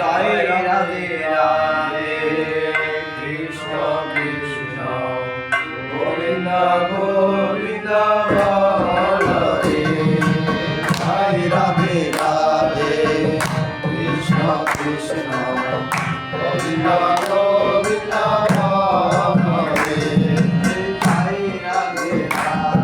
রাধে রাধে রাধে কৃষ্ণ কৃষ্ণ গোবিন্দ গোবিন্দ হরে হরে রাধে রাধে কৃষ্ণ কৃষ্ণ গোবিন্দ গোবিন্দ হরে হরে রাধে রাধে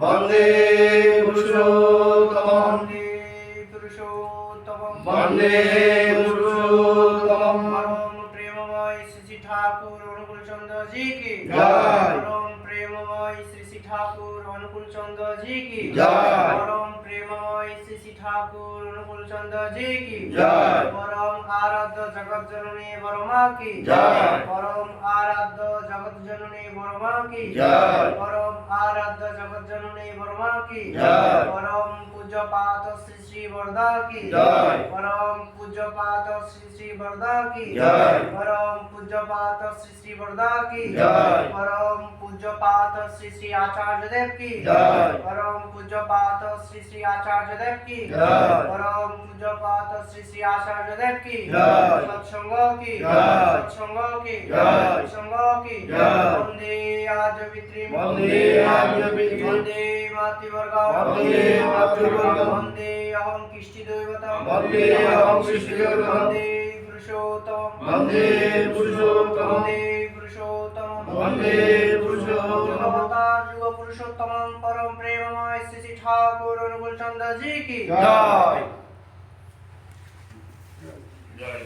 বন্দে পুরুষোত্তমম বন্দে পুরুষোত্তমম পরম প্রেমময় শ্রী শ্রী ঠাকুর অনুকূল চন্দ্র জি কি জয়। পরম প্রেমময় শ্রী শ্রী ঠাকুর অনুকূল চন্দ্র জি কি জয়। পরম প্রেমময় শ্রী শ্রী ঠাকুর অনুকূল চন্দ্র জি কি জয়। পরম আরাধ্য জগৎ জননী বড়মা কি জয়। পরম আরাধ্য জগৎ জননী বড়মা কি জয়। পরম আরাধ্য জগৎ জননী বড়মা কি জয়। পরম পূজ্যপাত শ্রী শ্রী বরদা কি জয়। পরম পূজ্যপাত শ্রী শ্রী বরদা কি জয়। পরম পূজ্যপাত শ্রী শ্রী বরদা কি জয়। পরম পূজ্যপাত শ্রী শ্রী আচার্য দেব কি জয়। পরম পূজ্যপাত শ্রী শ্রী আচার্য দেব কি জয়। পরম পূজ্যপাত শ্রী শ্রী আচার্য দেব কি জয়। সৎসঙ্গ কি জয়। সৎসঙ্গ কি জয়। সৎসঙ্গ কি জয়। বন্দে আর্য পিতৃম বন্দে আর্য পিতৃম বন্দে মাতৃবর্গ বন্দে মাতৃবর্গ বন্দে অহং কৃষ্টি দৈবতম বন্দে অহং কৃষ্টি দৈবতম বন্দে পুরুষোত্তম বন্দে পুরুষোত্তমম বন্দে পুরুষোত্তম বন্দে পুরুষোত্তমম যুগবতার যুগ পুরুষোত্তম পরম প্রেমময় শ্রী শ্রী ঠাকুর অনুকূল চন্দ্র জি কি জয়। জয়।